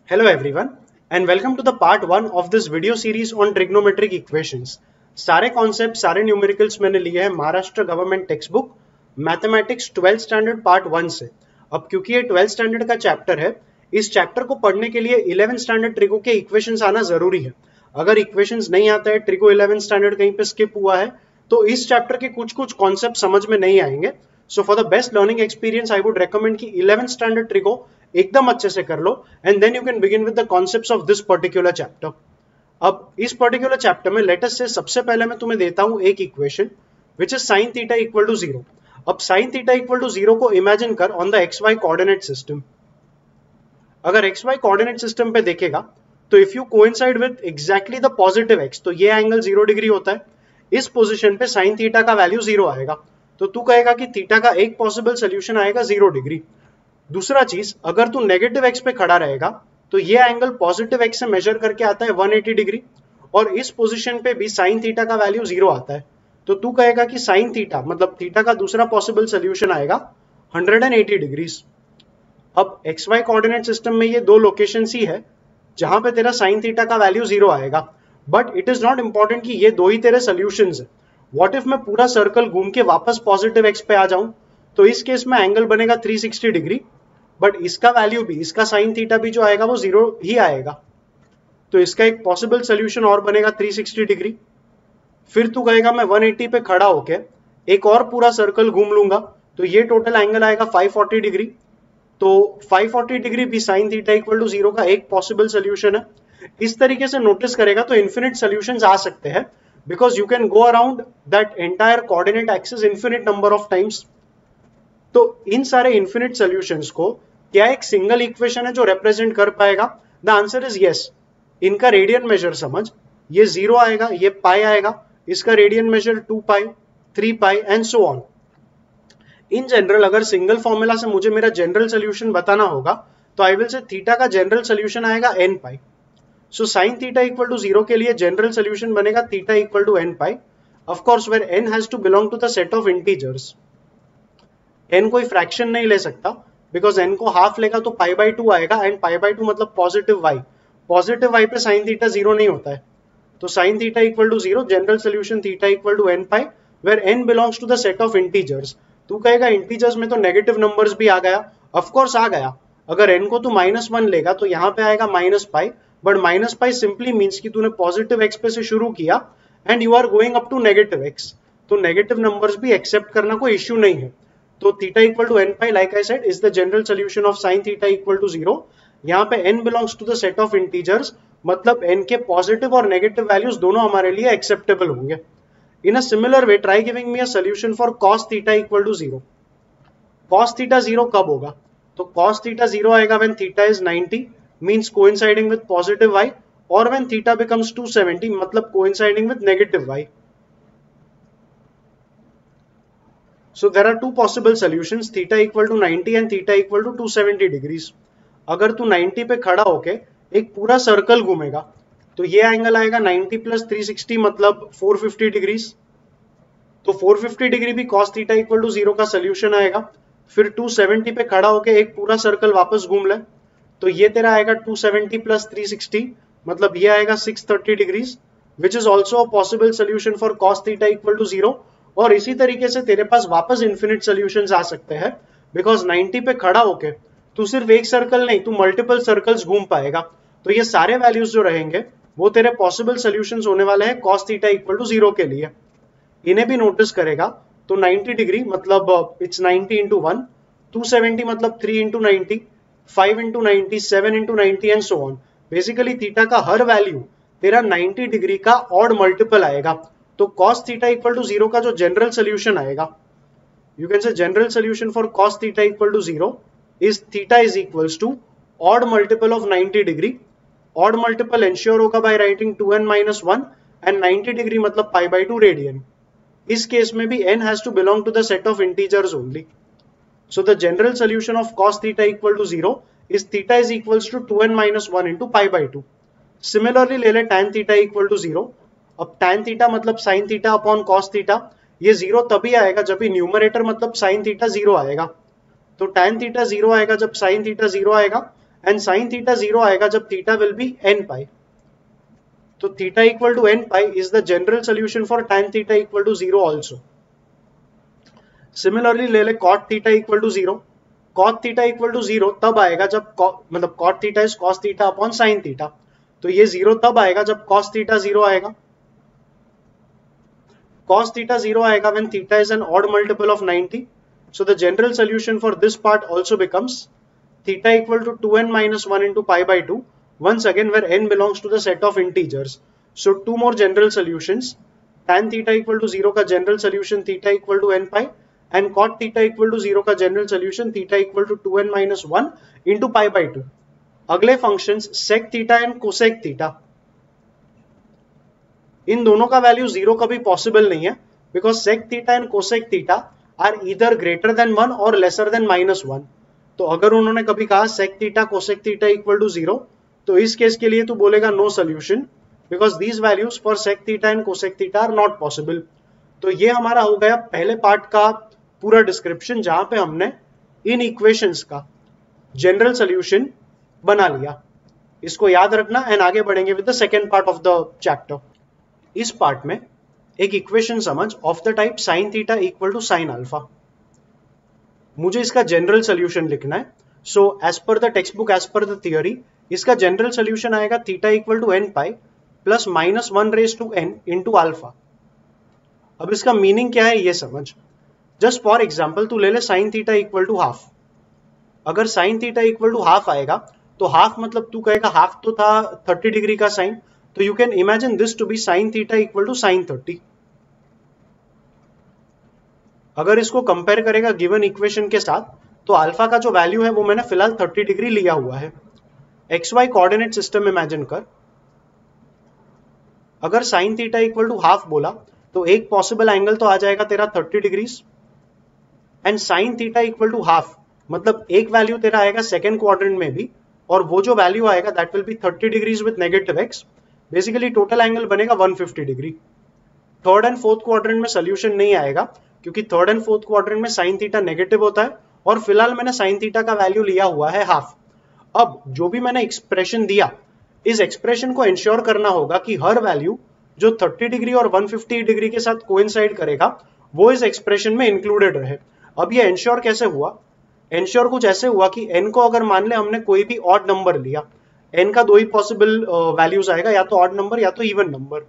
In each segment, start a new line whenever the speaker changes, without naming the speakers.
Hello everyone and welcome to the part 1 of this video series on trigonometric equations. सारे concept सारे numericals मैंने लिए हैं Maharashtra government text book mathematics 12th standard part 1 से। अब क्योंकि ये 12th स्टैंडर्ड का चैप्टर है, इस चैप्टर को पढ़ने के लिए 11th स्टैंडर्ड ट्रिगो के इक्वेशंस आना जरूरी है। अगर इक्वेशंस नहीं आता है, ट्रिगो 11th स्टैंडर्ड कहीं पे स्किप हुआ है, तो इस चैप्टर के कुछ कुछ कॉन्सेप्ट समझ में नहीं आएंगे। So for the best learning experience I would recommend कि 11th स्टैंडर्ड ट्रिगो एकदम अच्छे से कर लो and then you can begin with the concepts of this particular chapter. अब इस पर्टिकुलर चैप्टर में लेटेस्ट से सबसे पहले मैं तुम्हें देता हूं एक equation which is sine theta equal to 0। अब साइन थीटा इक्वल टू 0 को इमेजिन कर on the X Y coordinate system. अगर एक्स वाई कोऑर्डिनेट सिस्टम पे देखेगा तो if you coincide with exactly the positive X, तो ये एंगल 0 डिग्री होता है। इस पोजीशन पे साइन थीटा का वैल्यू 0 आएगा, तो तू कहेगा कि थीटा का एक पॉसिबल सोल्यूशन आएगा 0 डिग्री। दूसरा चीज, अगर तू नेगेटिव एक्स पे खड़ा रहेगा तो ये एंगल पॉजिटिव एक्स से मेजर करके आता है 180 डिग्री, और इस पोजीशन पे भी साइन थीटा का वैल्यू 0 आता है, तो तू कहेगा कि साइन थीटा मतलब थीटा का दूसरा पॉसिबल सोल्यूशन आएगा 180 डिग्रीज। अब एक्स वाई कोऑर्डिनेट सिस्टम में ये दो लोकेशन ही है जहां पे तेरा साइन थीटा का वैल्यू 0 आएगा, but it is not important कि ये दो ही तेरे सोल्यूशंस है। व्हाट इफ मैं पूरा सर्कल घूम के वापस पॉजिटिव एक्स पे आ जाऊं, तो इस केस में एंगल बनेगा 360 डिग्री, बट इसका वैल्यू भी, इसका साइन थीटा भी जो आएगा वो 0 ही आएगा, तो इसका एक पॉसिबल सोल्यूशन और बनेगा 360 डिग्री। फिर तू कहेगा मैं 180 पे खड़ा होके एक और पूरा सर्कल घूम लूंगा, तो ये टोटल एंगल आएगा 540 डिग्री, तो 540 डिग्री भी साइन थीटा इक्वल टू 0 का एक पॉसिबल सोल्यूशन है। इस तरीके से नोटिस करेगा तो इन्फिनिट सोल्यूशंस आ सकते हैं, because you can go around that entire coordinate axis infinite number of times. तो इन सारे इन्फिनिट सोल्यूशंस को क्या एक सिंगल इक्वेशन है जो रिप्रेजेंट कर पाएगा? The answer is yes. इनका रेडियन मेजर समझ, ये 0 आएगा, ये पाई आएगा, इसका radian measure 2 pi, 3 pi and so on. In general अगर सिंगल फॉर्मूला से मुझे मेरा जनरल सोल्यूशन बताना होगा तो आई विल से थीटा का जनरल सोल्यूशन आएगा n pi. So sine theta equal to 0 के लिए जनरल सोल्यूशन बनेगा theta equal to n pi, of course where n has to belong to the set of integers. n कोई fraction नहीं ले सकता, because n को half लेगा तो पाई बाई 2 आएगा, एंड पाई बाई 2 मतलब पॉजिटिव y। पॉजिटिव y पे साइन थीटा 0 नहीं होता है, तो sine theta equal to 0, general solution theta equal to n pi, where n belongs to the set of integers. तू कहेगा इंटीजर्स में तो नेगेटिव नंबर्स भी आ गया, ऑफ कोर्स आ गया। अगर n को तू -1 लेगा तो यहाँ पे आएगा minus pi, but minus pi simply means कि तूने पॉजिटिव एक्स पे से शुरू किया and you are going up to negative x, तो नेगेटिव नंबर्स भी एक्सेप्ट करना कोई इश्यू नहीं है। तो theta equal to n pi, like I said, is the general solution of sine theta equal to 0। यहाँ पे n belongs to the set of integers, मतलब n के पॉजिटिव और नेगेटिव वैल्यूज दोनों हमारे लिए एक्सेप्टेबल होंगे। In a similar way, try giving me a solution for cos theta equal to 0. Cos theta 0 कब होगा? तो cos theta 0 आएगा when theta is 90, means coinciding with positive y, or when theta becomes 270, मतलब coinciding with negative y. So there are two possible solutions, theta equal to 90 and theta equal to 270 degrees. अगर तू 90 पे खड़ा होके एक पूरा circle घूमेगा तो ये एंगल आएगा 90 प्लस 360 मतलब 450 डिग्रीज, तो 450 डिग्री भी cos थीटा इक्वल टू 0 का सोल्यूशन आएगा। फिर 270 पे खड़ा होके एक पूरा सर्कल वापस घूम ले तो ये तेरा आएगा 270 प्लस 360 मतलब ये आएगा 630 degrees, which is also a possible solution for cos theta equal to 0। और इसी तरीके से तेरे पास वापस इन्फिनिट सोल्यूशंस आ सकते हैं, बिकॉज 90 पे खड़ा होके तू सिर्फ एक सर्कल नहीं, तू मल्टीपल सर्कल्स घूम पाएगा, तो ये सारे वैल्यूज जो रहेंगे वो तेरे पॉसिबल सोल्यूशंस होने वाले हैं cos थीटा इक्वल टू 0 के लिए। इन्हें भी नोटिस करेगा तो 90 डिग्री मतलब इट्स 90 इंटू 1, 270 मतलब 3 into 90, 5 into 90, 7 into 90 and so on. Basically theta का हर वैल्यू तेरा 90 डिग्री का ऑड मल्टीपल आएगा, तो cos थीटा इक्वल टू 0 का जो जनरल सोल्यूशन आएगा, you can say general solution for cos theta equal to 0 is theta is equals to odd multiple of 90 degree. Odd multiple ensure होगा by writing 2n-1 and 90 degree मतलब pi by 2 radian. इस case में भी n has to belong to the set of integers only. So the general solution of cos theta equal to 0 is theta is equals to 2n-1 into pi by 2। Similarly ले ले tan theta equal to 0। अब tan theta मतलब sin theta upon cos theta, ये 0 तभी आएगा जब भी numerator मतलब sin थीटा 0 आएगा, तो tan थीटा 0 आएगा जब sin थीटा 0 आएगा, एंड साइन थीटा 0 आएगा जब theta will be n pi. तो theta equal to n pi is the general solution for tan theta equal to 0 also. Similarly ले ले cot theta equal to 0। cot theta equal to 0 तब आएगा जब मतलब cot theta is cos theta upon sin theta, तो ये 0 तब आएगा जब cos थीटा 0 आएगा। cos theta 0 आएगा when theta is an odd multiple of 90. So the general solution for this part also becomes theta equal to 2n minus 1 into pi by 2, once again where n belongs to the set of integers. So two more general solutions, tan theta equal to 0 का general solution theta equal to n pi, and cot theta equal to 0 का general solution theta equal to 2n minus 1 into pi by 2. अगले functions sec theta and cosec theta, इन दोनों का value 0 कभी possible नहीं है, because sec theta and cosec theta are either greater than 1 और lesser then -1। तो अगर उन्होंने कभी कहा sec theta cosec theta equal to 0, तो इस केस के लिए तू बोलेगा no solution, because these values for sec theta and cosec theta are not possible. तो ये हमारा हो गया पहले पार्ट का पूरा डिस्क्रिप्शन, जहां पे हमने इन इक्वेशंस का जनरल सोल्यूशन बना लिया। इसको याद रखना एंड आगे बढ़ेंगे with the second part of the chapter. इस पार्ट में एक इक्वेशन समझ of the type sine theta equal to sine alpha. मुझे इसका जनरल सोल्यूशन लिखना है। So as per the textbook, as per the theory, इसका जनरल सोल्यूशन आएगा theta equal to n pi plus -1 raise to n into alpha. अब इसका meaning क्या है ये समझ। जस्ट फॉर एग्जाम्पल तू ले ले sine theta equal to half. अगर sine theta equal to half आएगा तो हाफ मतलब तू कहेगा हाफ तो था 30 डिग्री का साइन, तो you can imagine this to be sine theta equal to sine 30। अगर इसको कंपेयर करेगा गिवन इक्वेशन के साथ, तो अल्फा का जो वैल्यू है वो मैंने फिलहाल 30 डिग्री लिया हुआ है। X Y coordinate system imagine कर। अगर sine theta equal to half बोला तो एक पॉसिबल एंगल तो आ जाएगा तेरा 30 degrees, and sine theta equal to half मतलब एक वैल्यू तेरा आएगा सेकेंड क्वाड्रेंट में भी, और वो जो वैल्यू आएगा that will B 30 degrees with negative x. Basically total angle बनेगा 150 degree. Third and fourth quadrant में सोल्यूशन नहीं आएगा, क्योंकि थर्ड एंड फोर्थ क्वाड्रेंट में साइन थीटा नेगेटिव होता है, और फिलहाल मैंने साइन थीटा का वैल्यू लिया हुआ है हाफ। अब जो भी मैंने एक्सप्रेशन दिया, इस एक्सप्रेशन को इंश्योर करना होगा कि हर वैल्यू जो 30 डिग्री और 150 डिग्री के साथ कोइंसाइड करेगा वो इस एक्सप्रेशन में इंक्लूडेड रहे। अब ये इंश्योर कैसे हुआ? इंश्योर कुछ ऐसे हुआ कि n को अगर मान ले हमने कोई भी ऑड नंबर लिया, n का दो ही पॉसिबल वैल्यूज आएगा, या तो ऑड नंबर या तो इवन नंबर।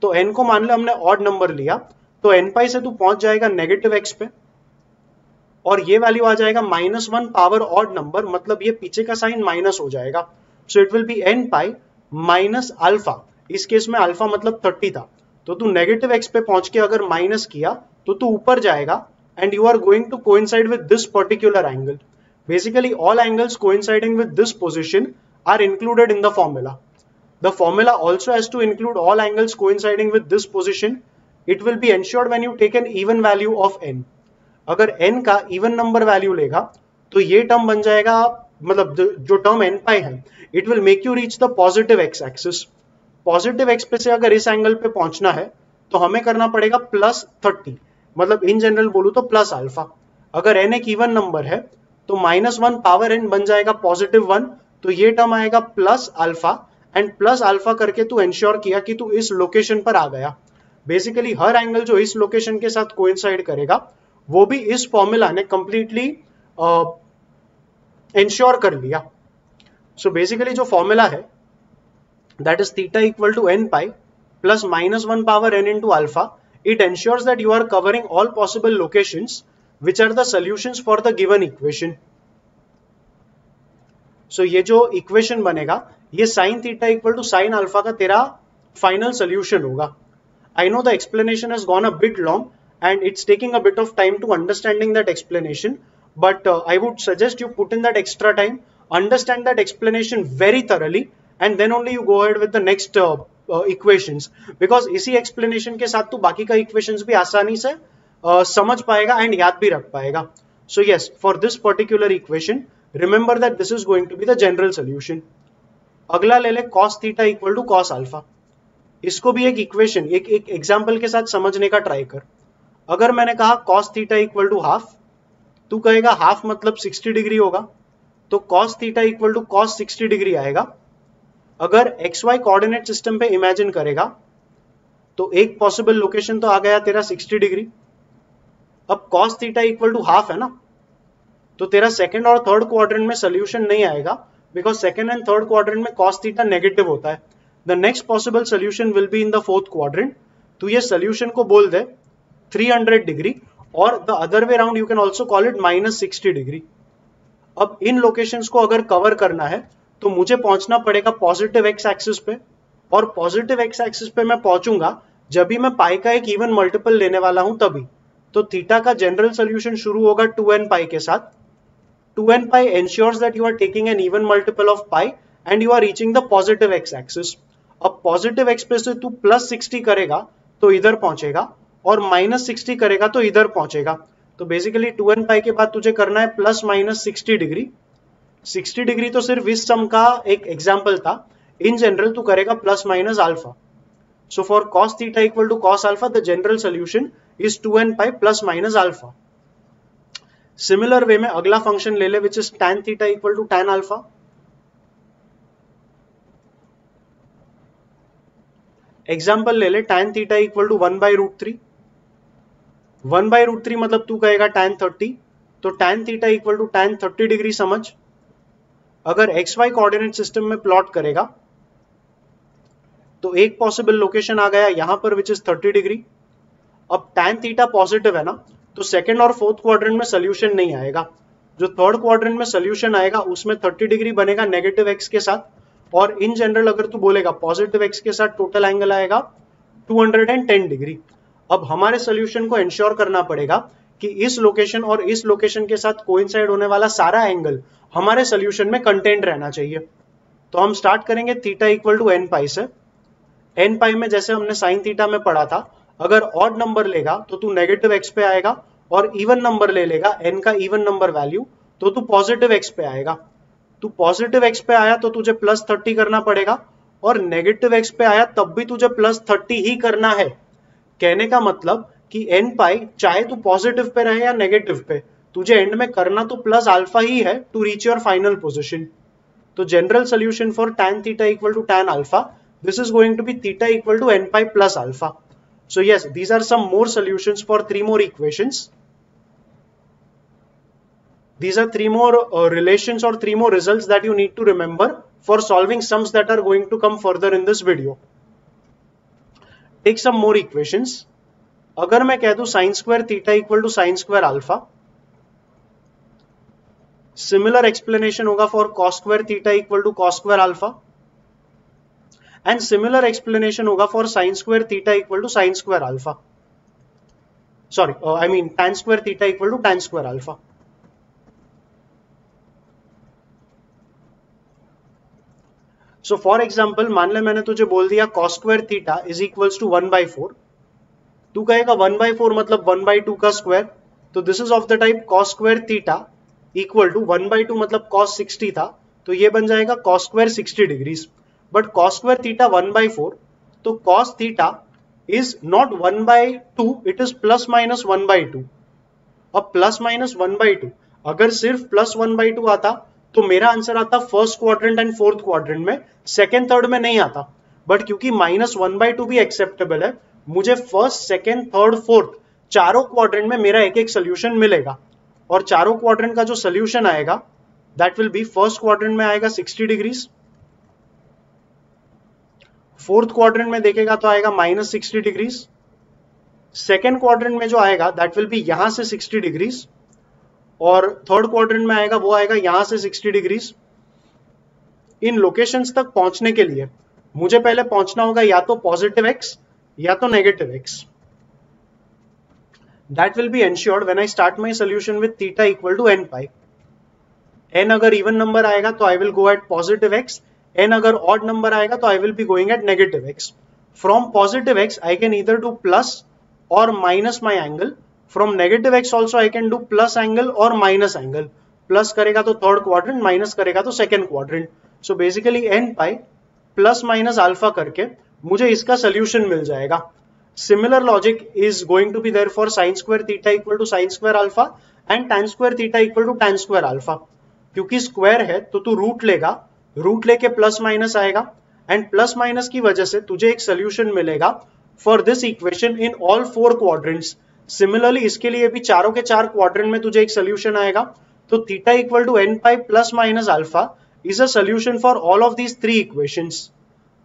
तो n को मान ले हमने ऑड नंबर लिया, तो n पाई से तू पहुंच जाएगा नेगेटिव x पे, और ये वैल्यू आ जाएगा -1 पावर ऑड नंबर, मतलब ये पीछे का साइन माइनस हो जाएगा। So it will be n pi minus alpha. इस केस में अल्फा मतलब 30 था, तो तू नेगेटिव x पे पहुंच के अगर माइनस किया तो तू ऊपर जाएगा, and you are going to coincide with this particular angle. Basically all angles coinciding with this position are included in the formula. The formula also has to include all angles coinciding with this position. It will be ensured when you take an even value of n. अगर n का even number value लेगा तो ये term बन जाएगा, मतलब जो term n पाई है, it will make you reach the positive x axis. Positive x पे से अगर इस एंगल पे पहुंचना है तो हमें करना पड़ेगा +30, मतलब इन जनरल बोलूं तो प्लस अल्फा। अगर n एक इवन नंबर है तो -1 पावर n बन जाएगा +1, तो ये टर्म आएगा plus alpha, and plus alpha करके तू इंश्योर किया कि तू इस लोकेशन पर आ गया। बेसिकली हर एंगल जो इस लोकेशन के साथ कोइंसाइड करेगा वो भी इस फॉर्मूला ने कंप्लीटली इंश्योर कर लिया। सो बेसिकली जो फॉर्मूला है that is theta equal to n pi plus -1 power n into alpha. It ensures that you are covering all possible locations which are the solutions for the given equation. So ये जो equation बनेगा ये sin theta equal to sin alpha का तेरा final solution होगा। I know the explanation has gone a bit long and it's taking a bit of time to understanding that explanation, but I would suggest you put in that extra time, understand that explanation very thoroughly, and then only you go ahead with the next equations, because इसी explanation के साथ तो बाकी का equations भी आसानी से समझ पाएगा एंड याद भी रख पाएगा। So yes, for this particular equation remember that this is going to be the general solution. अगला ले ले cos theta equal to cos alpha. इसको भी एक इक्वेशन एक एग्जांपल के साथ समझने का ट्राई कर। अगर मैंने कहा cos theta equal to half, तू कहेगा हाफ मतलब 60 डिग्री होगा, तो cos theta equal to cos 60 degree आएगा। अगर XY कोऑर्डिनेट सिस्टम पे इमेजिन करेगा तो एक पॉसिबल लोकेशन तो आ गया तेरा 60 डिग्री। अब cos theta equal to half है ना, तो तेरा सेकंड और थर्ड क्वाड्रेंट में सोल्यूशन नहीं आएगा, because second and third quadrant में cos थीटा नेगेटिव होता है। The next possible solution will be in the fourth quadrant. तो ये सोल्यूशन को बोल दे 300 डिग्री, और the other way round you can also call it -60 degree. अब इन लोकेशंस को अगर कवर करना है तो मुझे पहुंचना पड़ेगा पॉजिटिव एक्स एक्सिस पे, और पॉजिटिव एक्स एक्सिस पे मैं पहुंचूंगा जब भी मैं पाई का एक इवन मल्टीपल लेने वाला हूं तभी। तो थीटा का जनरल सोल्यूशन शुरू होगा 2n पाई के साथ। 2n pi ensures that you are taking an even multiple of pi and you are reaching the positive x axis. अब positive x पे से तू +60 करेगा तो इधर पहुंचेगा, और -60 करेगा तो इधर पहुंचेगा। तो बेसिकली 2n pi के बाद तुझे करना है +-60 डिग्री। 60 डिग्री तो सिर्फ इस सम का एक एग्जाम्पल था, इन जनरल तू करेगा + alpha. So for cos theta equal to cos alpha the general solution is 2n pi + alpha. Similar way में अगला फंक्शन ले ले which is tan theta equal to tan alpha. Example ले ले tan theta equal to 1/√3। 1/√3 मतलब तू कहेगा tan 30, तो tan theta equal to tan 30 degree समझ। अगर XY कोऑर्डिनेट सिस्टम में प्लॉट करेगा तो एक पॉसिबल लोकेशन आ गया यहां पर विच इज 30 डिग्री। अब tan थीटा पॉजिटिव है ना, तो सेकंड और फोर्थ क्वाड्रेंट में सोल्यूशन नहीं आएगा। जो थर्ड क्वाड्रेंट में सोल्यूशन आएगा उसमें 30 डिग्री बनेगा नेगेटिव एक्स के साथ, और इन जनरल अगर तू बोलेगा पॉजिटिव एक्स के साथ टोटल एंगल आएगा 210 डिग्री। अब हमारे सोल्यूशन को इंश्योर करना पड़ेगा कि इस लोकेशन और इस लोकेशन के साथ कोइंसाइड होने वाला सारा एंगल हमारे सोल्यूशन में कंटेंट रहना चाहिए। तो हम स्टार्ट करेंगे थीटा इक्वल टू n पाई से। n पाई में जैसे हमने साइन थीटा में पढ़ा था, अगर ऑड नंबर लेगा तो तू नेगेटिव एक्स पे आएगा, और इवन नंबर ले लेगा n का इवन नंबर वैल्यू तो तू पॉजिटिव एक्स पे आएगा। तू पॉजिटिव एक्स पे आया तो तुझे +30 करना पड़ेगा, और नेगेटिव एक्स पे आया तब भी तुझे +30 ही करना है। कहने का मतलब कि n पाई चाहे तू पॉजिटिव पे रहे या नेगेटिव पे, तुझे एंड में करना तो +α ही है to reach your final position. तो general solution for tan theta equal to tan alpha, this is going to be theta equal to n pi plus alpha. So yes, these are some more solutions for 3 more equations. These are 3 more relations or 3 more results that you need to remember for solving sums that are going to come further in this video. Take some more equations. अगर मैं कह दूं sin square theta equal to sin square alpha, similar explanation होगा for cos square theta equal to cos square alpha, and similar explanation होगा for sin square theta equal to sin square alpha. Sorry, I mean tan square theta equal to tan square alpha. So for example, मान ले मैंने तुझे बोल दिया cos square theta is equals to 1/4. तू कहेगा 1/4 मतलब 1/2 का स्क्वायर, तो this is of the type cos square theta equal to 1/2 मतलब cos 60 था, तो ये बन जाएगा cos square 60 degrees. But cos square theta 1/4, तो cos theta is not 1/2, it is ±1/2। अब ±1/2, अगर सिर्फ +1/2 आता तो मेरा आंसर आता first quadrant and fourth quadrant में, सेकेंड थर्ड में नहीं आता। बट क्योंकि -1/2 भी एक्सेप्टेबल है, मुझे फर्स्ट सेकेंड थर्ड फोर्थ चारों क्वाड्रेंट में मेरा एक एक सोल्यूशन मिलेगा, और चारों क्वाड्रेंट का जो सोल्यूशन आएगा that will B first quadrant में आएगा 60 डिग्रीज, फोर्थ क्वाड्रेंट में देखेगा तो आएगा -60 डिग्रीज, सेकेंड क्वाड्रेंट में जो आएगा दैट विल बी यहां से 60 डिग्रीज, और थर्ड क्वाड्रेंट में आएगा वो आएगा यहां से 60 डिग्रीज। इन लोकेशंस तक पहुंचने के लिए मुझे पहले पहुंचना होगा या तो पॉजिटिव एक्स या तो negative x. That will be ensured when I start my solution with theta equal to n pi. n अगर इवन नंबर आएगा तो I will go at positive x, n अगर ऑड नंबर आएगा तो I will be going at negative x. From positive x I can either do plus और minus my angle, from negative x also I can do plus angle और minus angle. Plus करेगा तो third quadrant, minus करेगा तो second quadrant. So basically n pi plus minus alpha करके मुझे इसका solution मिल जाएगा। Similar logic is going to be there for sine square theta equal to sine square alpha and tan square theta equal to tan square alpha. क्योंकि square है तो तू root लेगा, रूट लेके प्लस माइनस आएगा, and plus minus की वजह से तुझे एक सोल्यूशन मिलेगा for this equation in all 4 quadrants. Similarly इसके लिए भी चारों के चार क्वाड्रेंट में तुझे एक सोल्यूशन आएगा। तो theta equal to n pi plus minus alpha is a solution for all of these 3 equations.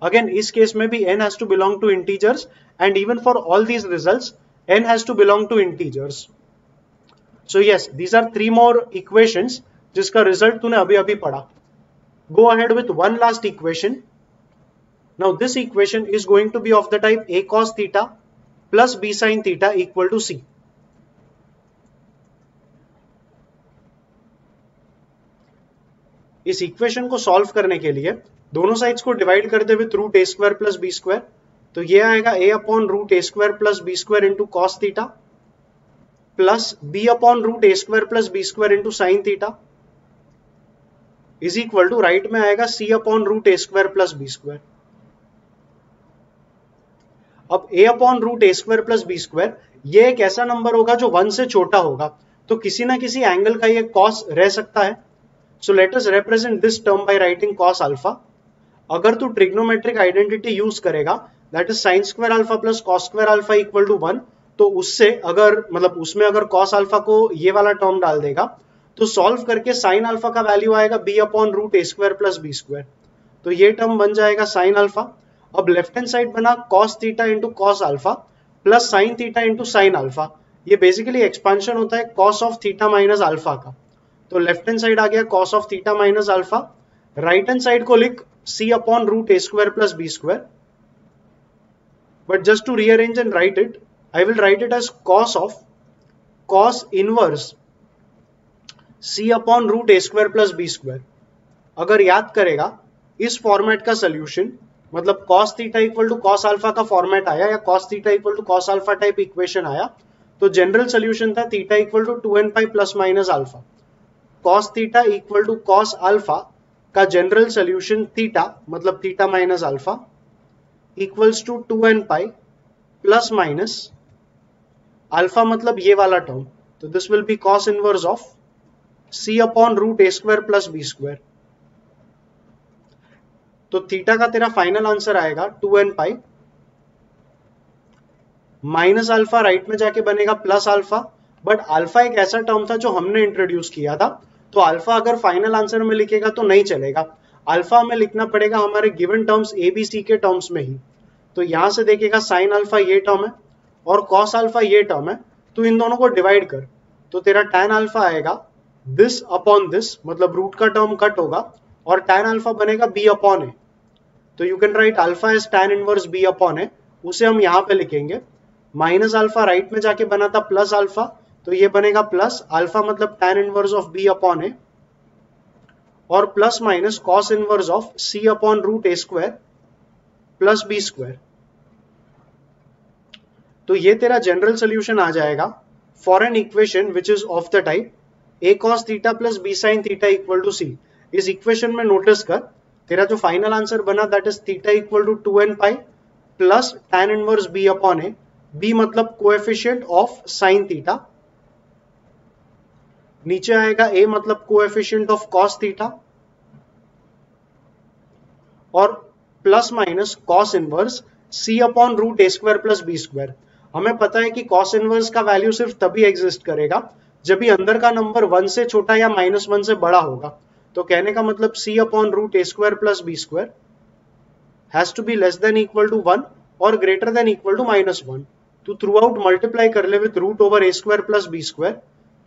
Again इस केस में भी n has to belong to integers, and even for all these results n has to belong to integers. So yes, these are 3 more equations जिसका result तूने अभी अभी पढ़ा। Go ahead with one last equation. Now this equation is going to be of the type a cos theta plus b sin theta equal to c. इस equation को solve करने के लिए दोनों साइड्स को डिवाइड कर दे with root A square plus B square. तो ये आएगा a upon root A square plus B square into cos theta plus b upon root A square plus B square into sine theta is equal to right में आएगा c upon root ए square plus B square. अब a upon root A square plus B square ये एक ऐसा number होगा जो 1 से छोटा होगा, तो किसी ना किसी एंगल का ये कॉस रह सकता है। So let us represent this term by writing cos alpha. अगर तू ट्रिग्नोमेट्रिक आइडेंटिटी यूज करेगा that is sine square alpha plus cos square alpha equal to 1, तो उससे अगर मतलब उसमें अगर कॉस अल्फा को ये वाला टर्म डाल देगा तो सॉल्व करके साइन अल्फा का वैल्यू आएगा b अपॉन रूट ए स्क्वायर प्लस बी स्क्वायर। तो ये टर्म बन जाएगा साइन अल्फा। अब लेफ्ट हैंड साइड बना cos theta into cos alpha plus sign theta into sine alpha. ये बेसिकली एक्सपांशन होता है cos of theta minus alpha का। तो लेफ्ट हैंड साइड आ गया cos of theta minus alpha. Right hand side को लिख c upon root A square plus B square. But just to rearrange and write it, I will write it as cos of cos inverse c upon root A square plus B square. अगर याद करेगा इस format का solution मतलब cos theta equal to cos alpha का format आया या cos theta equal to cos alpha type equation आया, तो जनरल सोल्यूशन था theta equal to 2n pi plus minus alpha. cos theta equal to cos alpha का general solution theta मतलब theta minus alpha equals to 2n pi plus minus alpha मतलब ये वाला term, तो this will be cos inverse of c upon root A square plus B square. तो theta का तेरा final answer आएगा 2n pi minus alpha, right में जाके बनेगा प्लस अल्फा। बट अल्फा एक ऐसा टर्म था जो हमने इंट्रोड्यूस किया था, तो अल्फा अगर फाइनल आंसर में लिखेगा तो नहीं चलेगा। अल्फा हमें लिखना पड़ेगा हमारे given terms a b c के टर्म्स में ही। तो यहां से देखेगा साइन अल्फा ये टर्म है और कॉस अल्फा ये टर्म है, तो इन दोनों को डिवाइड कर, तो तेरा टैन अल्फा आएगा दिस अपॉन दिस, मतलब रूट का टर्म कट होगा और टैन अल्फा बनेगा b अपॉन ए। तो you can write alpha is tan inverse b upon a, उसे हम यहां पे लिखेंगे। माइनस अल्फा राइट में जाके बना था प्लस अल्फा, तो ये बनेगा प्लस अल्फा मतलब tan inverse of b upon a और plus minus cos inverse of c upon root A square plus B square. तो ये तेरा जनरल सोल्यूशन आ जाएगा for an equation which is of the type a cos theta plus b sin theta equal to c। इस equation में notice कर तेरा जो फाइनल आंसर बना that is theta equal to 2n pi plus tan inverse b upon a, b मतलब coefficient of sin theta, नीचे आएगा a मतलब कोएफिशिएंट ऑफ cos थीटा और plus minus cos inverse c upon root ए square plus B square. हमें पता है कि cos inverse का वैल्यू सिर्फ तभी एग्जिस्ट करेगा जब भी अंदर का नंबर 1 से छोटा या -1 से बड़ा होगा। तो कहने का मतलब c upon root A square plus B square has to be less than equal to 1 और ग्रेटर देन इक्वल टू -1। तो थ्रू आउट मल्टीप्लाई कर ले with root over a square plus B square,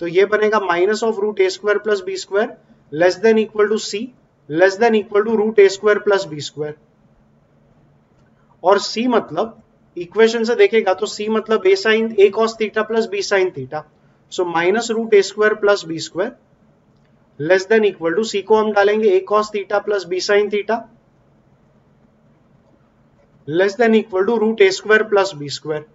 तो ये बनेगा minus of root A square plus B square less than equal to c less than equal to root A square plus B square. और c मतलब equation से देखेगा तो c मतलब a cos theta plus b sin theta, so minus root A square plus B square less than equal to c को हम डालेंगे a cos theta plus b sin theta less than equal to root A square plus B square.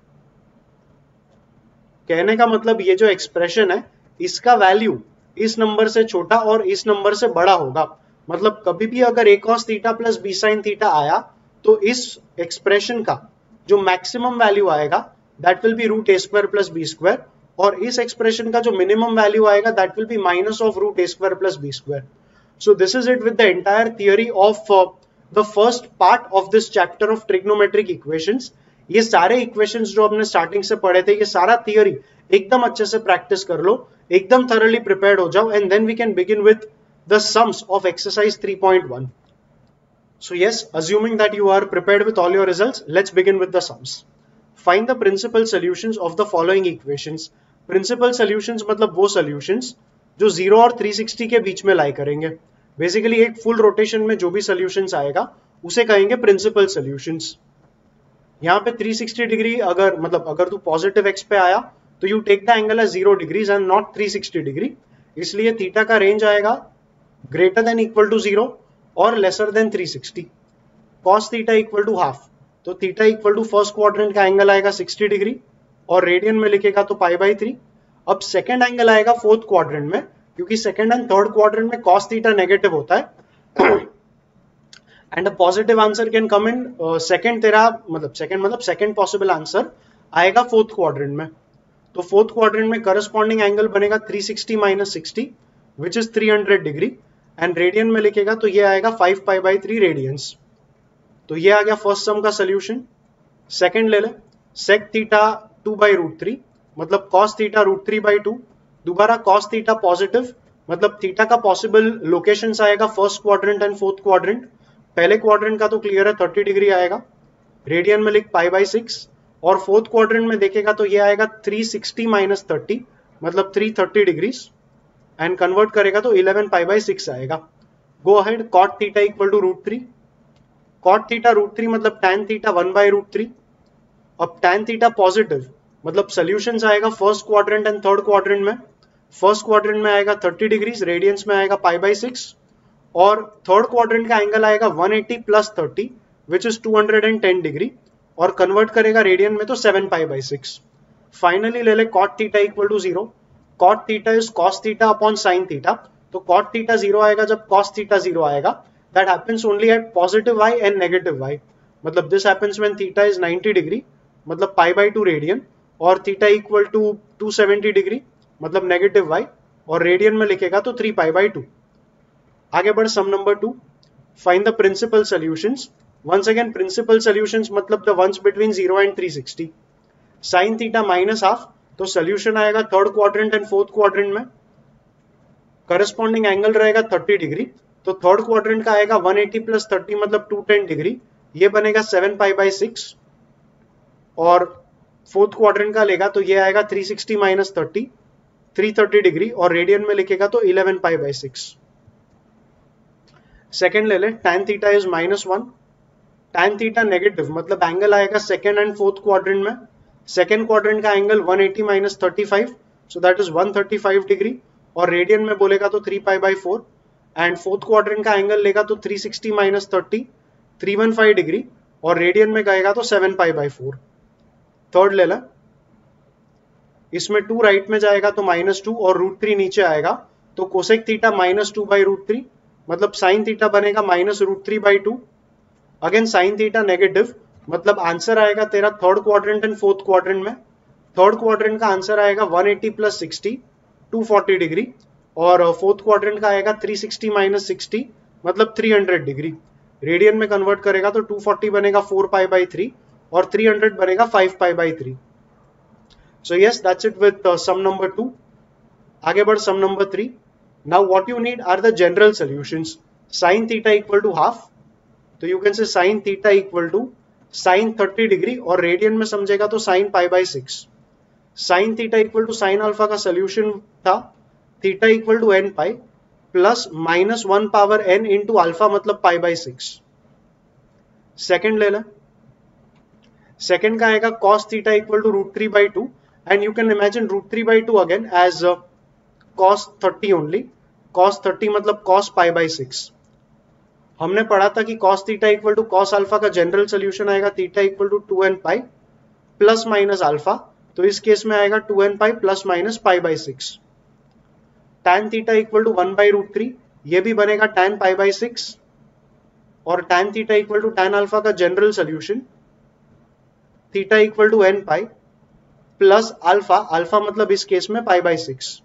कहने का मतलब ये जो expression है इसका वैल्यू इस नंबर से छोटा और इस नंबर से बड़ा होगा। मतलब कभी भी अगर a cos theta plus b sin theta आया तो इस एक्सप्रेशन का जो मैक्सिमम वैल्यू आएगा that will be root A square plus B square और इस एक्सप्रेशन का जो मिनिमम वैल्यू आएगा that will be minus of root A square plus B square. So this is it with the entire theory of the first part of this chapter of trigonometric equations. ये सारे equations जो हमने starting से पढ़े थे, ये सारा theory एकदम अच्छे से प्रैक्टिस कर लो, एकदम thoroughly prepared हो जाओ, and then we can begin with the sums of exercise 3.1. So yes, assuming that you are prepared with all your results, let's begin with the sums. Find the principal solutions of the following equations. Principal solutions मतलब वो solutions जो 0 और 360 के बीच में लाई करेंगे. Basically एक full rotation में जो भी सॉल्यूशंस आएगा उसे कहेंगे प्रिंसिपल सॉल्यूशंस. यहाँ पे 360 डिग्री अगर तू पॉजिटिव एक्स पे आया तो you take the angle as 0 degrees and not 360 degree. इसलिए थीटा का रेंज आएगा ग्रेटर देन इक्वल टू 0 और lesser than 360. Cos theta equal to half, तो theta equal to first quadrant का एंगल आएगा 60 डिग्री और रेडियन में लिखेगा तो π/3. अब सेकेंड एंगल आएगा फोर्थ क्वाड्रेंट में, क्योंकि सेकेंड एंड थर्ड क्वाड्रेंट में कॉस थीटा नेगेटिव होता है and a positive answer can come in second. तेरा सेकेंड पॉसिबल आंसर आएगा फोर्थ क्वाड्रेंट में. तो फोर्थ क्वाड्रेंट में करस्पॉन्डिंग एंगल बनेगा 360 minus 60 which is 300 degree and radian में लिखेगा तो ये आएगा 5π/3 रेडियंस. तो ये आ गया फर्स्ट सम का सोल्यूशन. सेकेंड ले ले, सेक थीटा 2/√3 मतलब cos थीटा √3/2. दोबारा cos थीटा पॉजिटिव मतलब थीटा का पॉसिबल लोकेशंस आएगा first quadrant and fourth quadrant. पहले क्वाड्रेंट का तो क्लियर है 30 डिग्री आएगा, रेडियन में लिख π/6 और फोर्थ क्वाड्रेंट में देखेगा तो ये आएगा 360 माइनस 30 मतलब 330 डिग्रीज एंड कन्वर्ट करेगा तो 11π/6 आएगा. Go ahead, cot theta equal to √3. cot theta √3 मतलब tan थीटा 1/√3. अब tan थीटा पॉजिटिव मतलब सोल्यूशंस आएगा first quadrant and third quadrant में. फर्स्ट क्वाड्रेंट में आएगा 30 डिग्रीज, रेडियंस में आएगा π/6 और थर्ड क्वाड्रेंट का एंगल आएगा 180 प्लस 30 विच इज 210 डिग्री और कन्वर्ट करेगा रेडियन में तो 7π/6. फाइनली ले ले cot theta equal to 0. cot theta is cos theta upon sin theta, तो cot थीटा 0 आएगा जब cos थीटा 0 आएगा. That happens only at positive y and negative y. मतलब this happens when theta is 90 degree मतलब π/2 radian और theta equal to 270 degree मतलब negative y और radian में लिखेगा तो 3π/2. आगे बढ़ sum number 2. Find the principal solutions. Once again principal solutions मतलब the ones between 0 and 360. sin theta minus half, तो सॉल्यूशन आएगा third quadrant and fourth quadrant में. करस्पॉन्डिंग एंगल रहेगा 30 डिग्री, तो थर्ड क्वाड्रेंट का आएगा 180 प्लस 30 मतलब 210 डिग्री, ये बनेगा 7π/6 और फोर्थ क्वाड्रेंट का लेगा तो ये आएगा 360 माइनस 30 330 डिग्री और रेडियन में लिखेगा तो 11π/6. सेकेंड ले ले, tan theta is -1. tan theta negative मतलब एंगल आएगा सेकेंड एंड फोर्थ क्वाड्रेंट में. सेकेंड क्वाड्रेंट का angle 180 minus 35 so that is 135 degree और रेडियन में बोलेगा तो 3π/4 एंड फोर्थ क्वाड्रेंट का एंगल लेगा तो 360 माइनस 30 315 डिग्री और रेडियन में गएगा तो 7π/4. थर्ड ले ला, इसमें 2 राइट में जाएगा तो -2 और √3 नीचे आएगा तो कोसेक थीटा -2/√3 मतलब साइन थीटा बनेगा -√3/2. अगेन साइन थीटा नेगेटिव मतलब आंसर आएगा तेरा third quadrant and fourth quadrant में. थर्ड क्वाड्रेंट का आंसर आएगा 180 प्लस 60 240 डिग्री और फोर्थ क्वाड्रेंट का आएगा 360 माइनस 60 मतलब 300 डिग्री. रेडियन में कन्वर्ट करेगा तो 240 बनेगा 4π/3 और 300 बनेगा 5π/3. So yes, that's it with sum number 2. आगे बढ़ sum number 3. Now what you need are the general solutions. Sin theta equal to half, तो you can say sin theta equal to sin 30 degree और radian में समझेगा तो sin π/6. sin theta equal to sin alpha का solution था theta equal to n pi plus -1 power n into alpha मतलब π/6. Second ले ला, second का आएगा cos theta equal to √3/2 and you can imagine √3/2 again as cos 30 only. cos 30 मतलब cos π/6. हमने पढ़ा था कि cos theta equal to cos alpha का जनरल सोल्यूशन आएगा theta equal to 2n pi plus minus alpha, तो इस केस में आएगा 2n pi plus minus π/6. tan theta equal to 1/√3 ये भी बनेगा tan π/6 और tan theta equal to tan alpha का general solution theta equal to n pi plus alpha, alpha मतलब इस केस में pi by 6।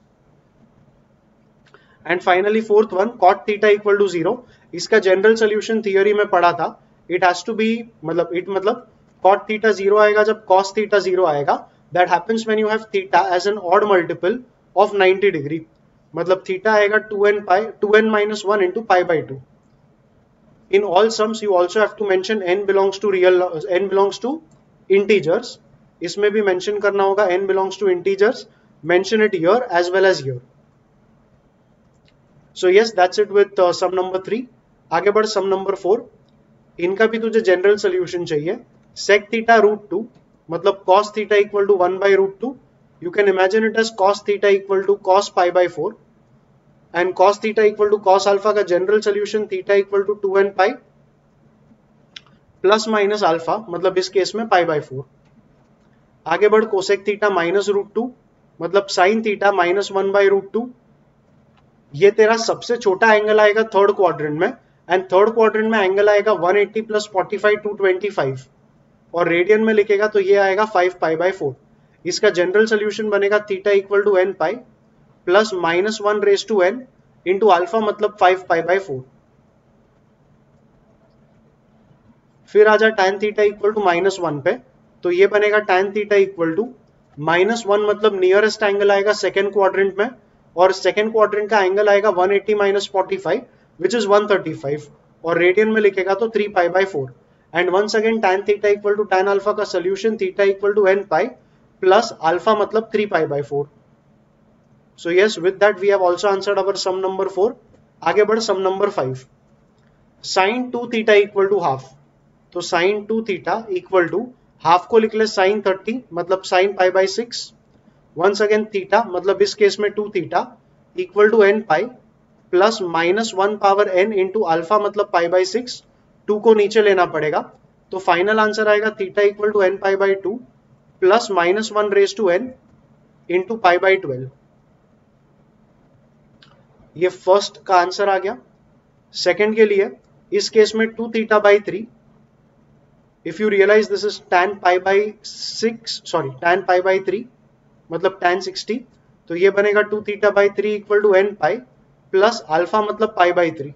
And finally fourth one, cot theta equal to 0। इसका general solution theory में पढ़ा था, it has to be मतलब cot theta 0 आएगा जब कॉस थीटा 0 आएगा। That happens when you have theta as an odd multiple of 90 degree. मतलब theta आएगा 2n minus 1 into pi by 2। In all sums you also have to mention n belongs to integers। इसमें भी mention करना होगा n belongs to integers। Mention it here as well as here। So yes, that's it with sum number 3। आगे बढ़ sum number 4। इनका भी तुझे general solution चाहिए। sec थीटा रूट 2 मतलब cos theta equal to 1 by root 2। You can imagine it as cos theta equal to cos pi by 4 and cos theta equal to cos alpha का general solution theta equal to 2n pi plus minus alpha मतलब इस case में pi by 4। आगे बढ़ cosec theta minus root 2 मतलब sin theta minus 1 by root 2। ये तेरा सबसे छोटा एंगल आएगा थर्ड क्वाड्रेंट में, एंड थर्ड क्वाड्रेंट में एंगल आएगा 180 प्लस 45 225 और रेडियन में लिखेगा तो ये आएगा 5 पाई बाय 4। इसका जनरल सोल्यूशन बनेगा theta equal to n pi plus minus 1 raise to n into alpha मतलब 5 पाई बाय 4। फिर आ जा tan theta equal to minus 1 पे, तो ये बनेगा tan theta equal to minus 1 मतलब नियरेस्ट एंगल आएगा सेकेंड क्वाड्रेंट में और सेकेंड क्वाड्रेंट का एंगल आएगा 180 माइनस 45 विच इज 135 और रेडियन में लिखेगा तो 3 pi by 4। And once again tan theta equal to tan alpha का solution theta equal to n pi plus alpha मतलब 3 pi by 4। So yes, with that we have also answered our sum number 4। आगे बढ़ sum number 5। sin 2 theta equal to half, तो sin 2 theta equal to half को लिख ले sin 30 मतलब sin pi by 6। Once again theta मतलब इस case में 2 theta equal to n pi plus minus 1 power n into alpha मतलब pi by 6। 2 को नीचे लेना पड़ेगा तो फाइनल आंसर आएगा theta equal to n pi by 2 plus minus 1 raise to n into pi by 12। ये फर्स्ट का आंसर आ गया। सेकेंड के लिए इस केस में 2 theta by 3, if you realise this is tan pi by 3 मतलब tan 60, तो ये बनेगा 2 theta by 3 equal to n pi plus alpha मतलब पाई बाय 3।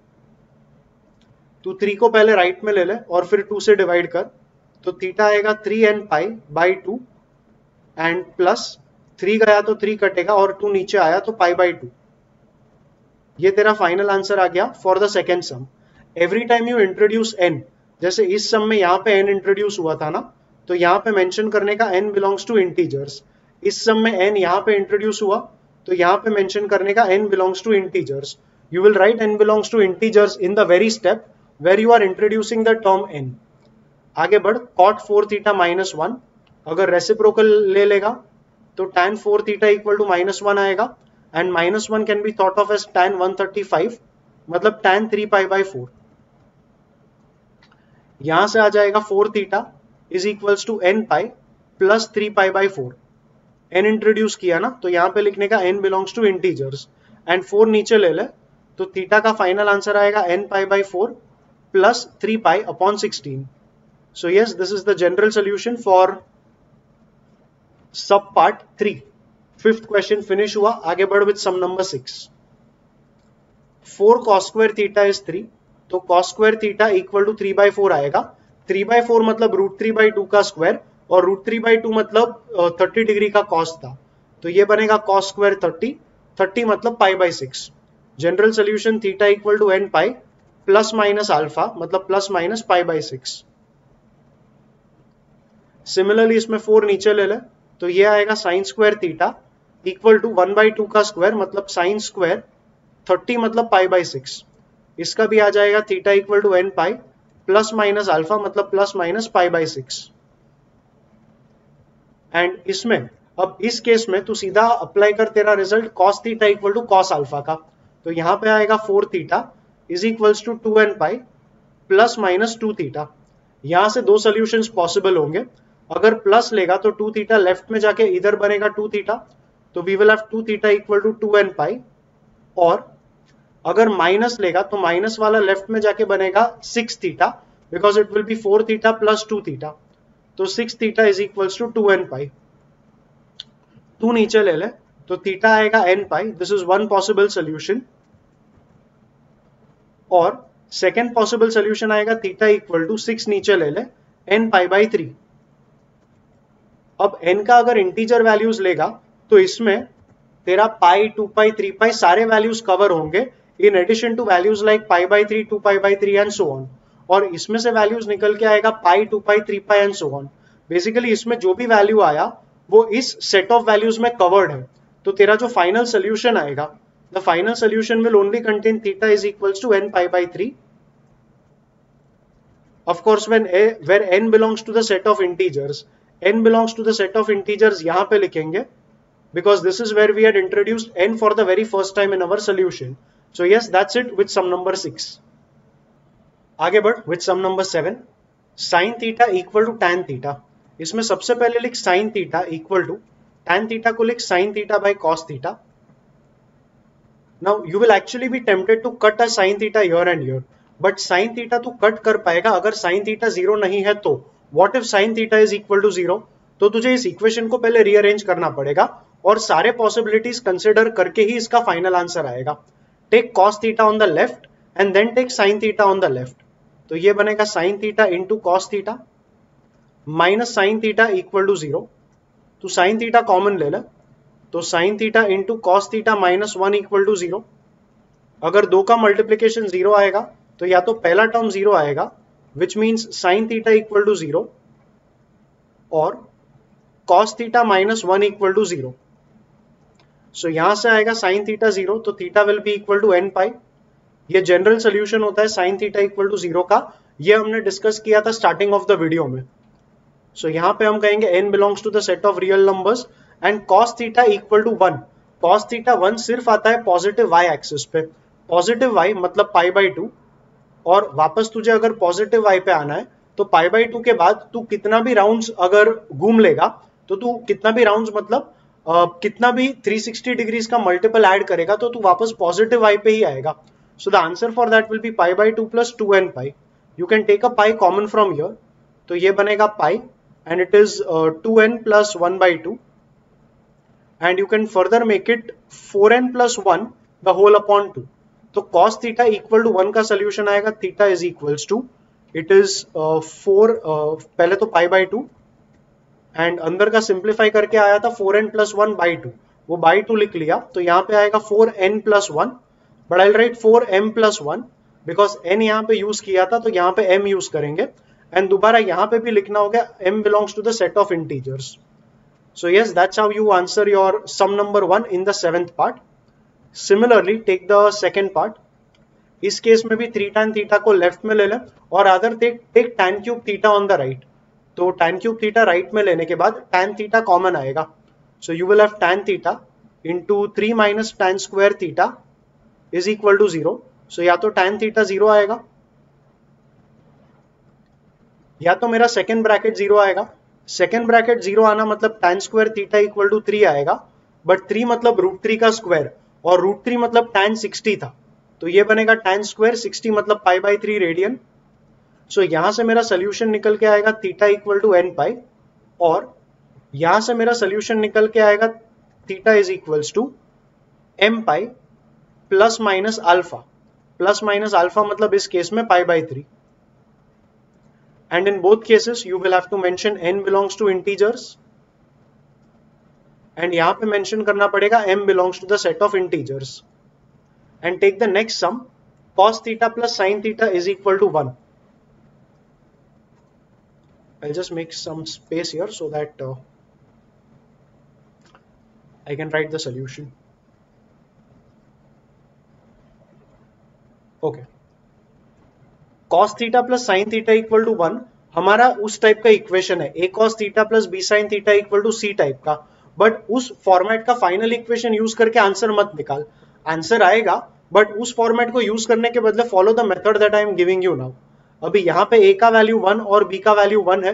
तो 3 को पहले राइट में ले ले और फिर 2 से डिवाइड कर, तो थीटा आएगा 3n pi by 2 and plus 3 गया तो 3 कटेगा और 2 नीचे आया तो पाई बाय 2। ये तेरा फाइनल आंसर आ गया for the second sum. Every time you introduce n, जैसे इस सम में यहाँ पे n इंट्रोड्यूस हुआ था ना, तो यहाँ पे मेंशन करने का n बिलोंग्स टू इंटीजर्स। इस सम में n यहाँ पे इंट्रोड्यूस हुआ तो यहाँ पे मेंशन करने का n belongs to integers. You will write n belongs to integers in the very step where you are introducing the term n। आगे बढ़ cot 4 थीटा माइनस 1, अगर रेसिप्रोकल ले लेगा तो tan 4 theta equal to minus 1 आएगा and minus 1 can be thought of as tan 135 मतलब tan 3 pi by 4। यहां से आ जाएगा 4 theta is equals to n pi plus 3 pi by 4। n introduce किया ना तो यहाँ पे लिखने का n belongs to integers and 4 नीचे ले ले तो थीटा का फाइनल आंसर आएगा n pi by 4 plus 3 pi upon 16। So yes, this is the general solution for sub part 3। Fifth question finish हुआ। आगे बढ़ with sum number 6। 4 cos square theta is 3, तो cos square theta equal to 3 by 4 आएगा। 3 by 4 मतलब root 3 bye 2 का square और root 3 bye 2 मतलब 30 degree का cos था, तो ये बनेगा cos स्क्वायर 30 मतलब pi by 6। General solution theta equal to n pi plus minus alpha मतलब plus minus pi by 6। Similarly इसमें 4 नीचे ले ले तो ये आएगा sine square theta equal to 1 by 2 का स्क्वायर मतलब साइन स्क्वायर 30 मतलब पाई बाय 6। इसका भी आ जाएगा theta equal to n pi plus minus alpha मतलब plus minus pi by 6। And इसमें अब इस केस में तू सीधा अप्लाई कर तेरा result cos theta equal to cos alpha का, तो यहां पे आएगा 4 theta is equals to 2n pi plus minus 2 theta. यहां से दो सोल्यूशंस पॉसिबल होंगे। अगर प्लस लेगा तो 2 थीटा लेफ्ट में जाके इधर बनेगा 2 थीटा, तो we will have 2 theta equal to 2n pi, और अगर माइनस लेगा तो माइनस वाला लेफ्ट में जाके बनेगा 6 theta because it will be 4 theta plus 2 theta, तो 6 theta is equals to 2n pi. 2 नीचे ले ले तो थीटा आएगा n pi, this is one possible solution. और सेकेंड पॉसिबल सोल्यूशन आएगा थीटा इक्वल टू 6 नीचे ले ले n पाई बाई 3। अब n का अगर इंटीजर वैल्यूज लेगा तो इसमें तेरा पाई, 2 पाई, 3 पाई सारे वैल्यूज कवर होंगे in addition to values like pi by 3, 2 pi by 3 and so on. और इसमें से वैल्यूज निकल के आएगा pi, 2 pi, 3 pi and so on. Basically इसमें जो भी वैल्यू आया वो इस सेट ऑफ वैल्यूज में कवर्ड है। तो तेरा जो फाइनल सोल्यूशन आएगा, the final solution will only contain theta is equals to n pi by 3। Of course, where n belongs to the set of integers, n belongs to the set of integers यहाँ पे लिखेंगे because this is where we had introduced n for the very first time in our solution. So yes, that's it with sum number 6. आगे बढ़ with sum number 7. Sin theta equal to tan theta. इसमें सबसे पहले लिख sin theta equal to tan theta को लिख sin theta by cos theta. Now you will actually be tempted to cut a sin theta here and here. But sine theta तू cut कर पाएगा अगर साइन थीटा 0 नहीं है तो। What if sine theta is equal to 0? तो तुझे इस इक्वेशन को पहले रीअरेंज करना पड़ेगा और सारे पॉसिबिलिटीज कंसिडर करके ही इसका फाइनल आंसर आएगा। Take cos theta on the left and then take sine theta on the left. तो ये बनेगा sine theta into cos theta minus sine theta equal to 0। तो साइन थीटा कॉमन ले ले तो sine theta into cos theta minus 1 equal to 0। अगर दो का मल्टीप्लीकेशन 0 आएगा तो या तो पहला टर्म 0 आएगा which means sine theta equal to 0 और cos theta minus 1 equal to 0। So यहां से आएगा साइन थीटा 0 तो theta will be equal to n pi. ये जनरल सोल्यूशन होता है साइन थीटा इक्वल टू 0 का। ये हमने डिस्कस किया था स्टार्टिंग ऑफ द वीडियो में। सो यहां पे हम कहेंगे n belongs to the set of real numbers and cos theta equal to 1। Cos theta 1 सिर्फ आता है पॉजिटिव y एक्सिस पे। पॉजिटिव y मतलब पाई बाई 2 और वापस तुझे अगर पॉजिटिव y पे आना है तो पाई बाई 2 के बाद तू कितना भी राउंड्स अगर घूम लेगा तो तू कितना भी राउंड्स मतलब कितना भी 360 डिग्रीज का मल्टीपल ऐड करेगा तो तू वापस पॉजिटिव y पे ही आएगा। So the answer for that will be pi by 2 plus 2n pi. You can take a pi common from here तो ये बनेगा pi and it is 2n plus 1 by 2 and you can further make it 4n plus 1 the whole upon 2। तो cos theta equal to 1 का solution आएगा theta is equals to it is 4 पहले तो पाई by 2 and अंदर का simplify करके आया था 4n प्लस 1 बाई 2, वो बाई 2 लिख लिया तो यहाँ पे आएगा 4n plus 1 but I right 4m plus 1 because n यहाँ पे यूज किया था तो यहाँ पे m यूज करेंगे एंड दोबारा यहाँ पे भी लिखना होगा m belongs to the set of integers. So yes that's how you answer your sum number 1 in the 7th part. Similarly, take the second part. इस केस में भी 3 tan थीटा को लेफ्ट में ले ले और other take tan cube theta on the right. तो tan cube theta right में लेने के बाद tan थीटा कॉमन आएगा। So you will have tan theta into 3 minus tan square theta is equal to 0। So या तो tan थीटा 0 आएगा या तो मेरा सेकेंड ब्रैकेट 0 आएगा। सेकेंड ब्रैकेट 0 आना मतलब tan square theta equal to 3 आएगा बट 3 मतलब √3 का स्क्वायर और √3 मतलब tan 60 था तो ये बनेगा tan स्क्वायर 60 मतलब पाई बाई 3 रेडियन। सो यहां से मेरा सोल्यूशन निकल के आएगा theta equal to n pi और यहां से मेरा सोल्यूशन निकल के आएगा theta is equals to m pi plus minus alpha. Plus minus alpha मतलब इस केस में pi by 3 and in both cases you will have to mention n belongs to integers and यहां पे मेंशन करना पड़ेगा m belongs to the set of integers and take the next sum cos theta plus sin theta is equal to 1। I'll just make some space here so that I can write the solution. Okay. cos theta plus sin theta equal to 1 हमारा उस type का equation है a cos theta plus b sin theta equal to c type का। But उस format का final equation use करके answer मत निकाल। आंसर आएगा बट उस फॉर्मेट को यूज करने के बदले follow the method that I am giving you now. अभी यहाँ पे a का वैल्यू 1 और b का वैल्यू 1 है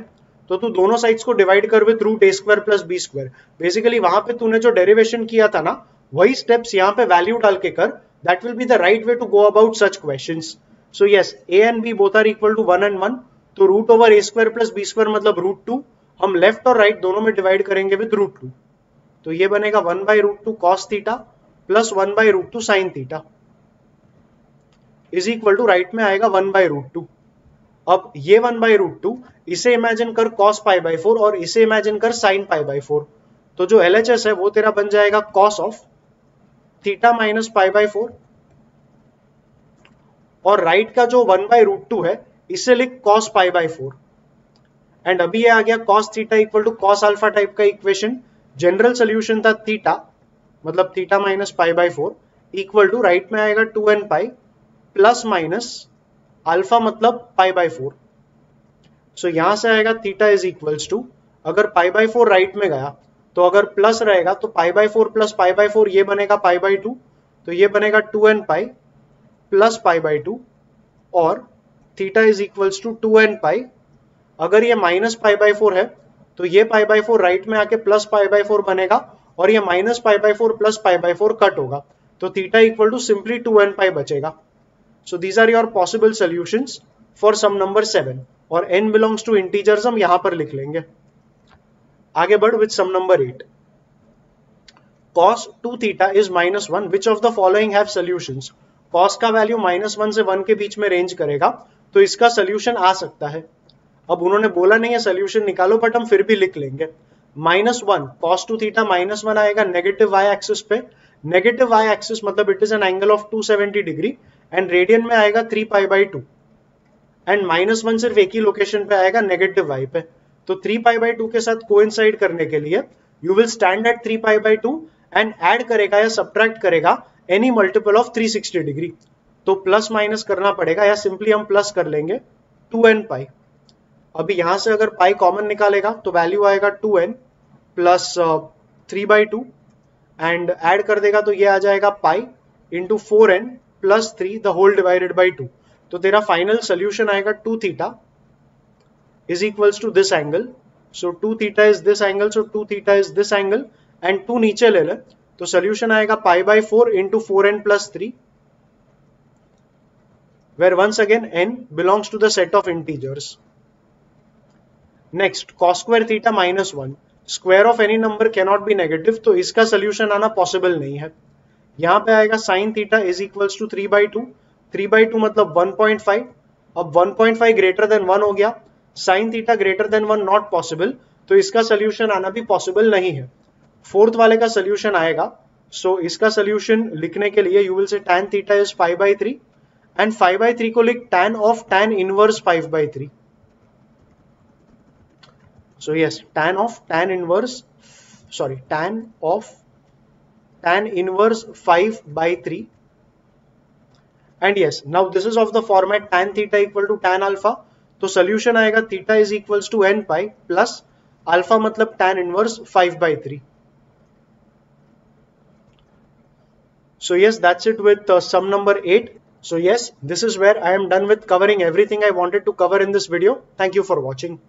तो तू दोनों साइड्स को डिवाइड कर with root a square plus b square. Basically वहां पे तूने जो डेरिवेशन किया था ना वही स्टेप्स यहाँ पे वैल्यू डाल के कर। That will be the right way to go about such questions. So yes a and b both are equal to 1 and 1 तो root over a square plus b square मतलब √2 हम लेफ्ट और right दोनों में divide करेंगे with √2 तो ये बनेगा 1/√2 cos theta plus 1/√2 sin theta is equal to right में आएगा 1/√2। अब ये 1/√2 इसे इमेजिन कर cos π/4 और इसे इमेजिन कर sin π/4, तो जो LHS है वो तेरा बन जाएगा cos ऑफ थीटा माइनस π/4 और राइट का जो 1/√2 है इसे लिख cos π/4 एंड अभी ये आ गया cos theta equal to cos alpha type का इक्वेशन। जनरल सोल्यूशन था थीटा मतलब theta minus π/4 equal to right में आएगा 2n pi plus minus alpha मतलब π/4। सो यहां से आएगा थीटा इज इक्वल्स टू, अगर π/4 राइट में गया तो अगर प्लस रहेगा तो π/4 प्लस π/4 ये बनेगा π/2, तो ये बनेगा 2n पाई प्लस π/2 और theta is equals to 2n pi. अगर ये माइनस π/4 है तो ये π/4 राइट में आके प्लस π/4 बनेगा और ये माइनस π/4 प्लस π/4 कट होगा, तो theta equal to simply 2n pi बचेगा। So these are your possible solutions for sum number 7 और n बिलोंग्स टू इंटीजर्स हम यहां पर लिख लेंगे। आगे बढ़ with sum number 8। cos 2 theta is -1 which of the following have solutions. cos का वैल्यू -1 से 1 के बीच में रेंज करेगा तो इसका सोल्यूशन आ सकता है। अब उन्होंने बोला नहीं है सोल्यूशन निकालो बट हम फिर भी लिख लेंगे। -1 cos 2 थीटा -1 आएगा नेगेटिव y एक्सिस पे। नेगेटिव y एक्सिस मतलब it is an angle of 270 degree and radian में आएगा 3π/2 एंड -1 सिर्फ एक ही लोकेशन पे आएगा नेगेटिव y पे, तो 3π/2 के साथ कोइंसाइड करने के लिए you will stand at 3π/2 and add करेगा या सब्ट्रैक्ट करेगा एनी मल्टीपल ऑफ 360 डिग्री, तो प्लस माइनस करना पड़ेगा या सिंपली हम प्लस कर लेंगे 2n पाई। अभी यहां से अगर पाई कॉमन निकालेगा तो वैल्यू आएगा 2n प्लस 3/2 एंड ऐड कर देगा तो ये आ जाएगा pi into 4n plus 3 the whole divided by 2, तो तेरा फाइनल सोल्यूशन आएगा 2 theta is equals to this angle. So 2 theta is this angle, so 2 theta is this angle and 2 नीचे ले ले तो सोल्यूशन आएगा π/4 into 4n plus 3 where once again n belongs to the set of integers. Next, cos square theta -1, square of any number cannot be negative, तो इसका solution आना possible नहीं है। यहां पे आएगा sin theta is equals to 3/2, 3/2 मतलब 1.5, अब 1.5 ग्रेटर देन 1 हो गया, sin theta greater than 1 not possible, तो इसका सोल्यूशन आना भी पॉसिबल नहीं है। फोर्थ वाले का सोल्यूशन आएगा, सो इसका सोल्यूशन लिखने के लिए you will say tan theta is 5/3 and 5/3 को लिख tan of tan inverse 5/3। So yes, tan of tan inverse 5/3 and yes, now this is of the format tan theta equal to tan alpha, तो solution आएगा theta is equals to n pi plus alpha मतलब tan inverse 5/3। So yes, that's it with sum number 8. So yes, this is where I am done with covering everything I wanted to cover in this video. Thank you for watching.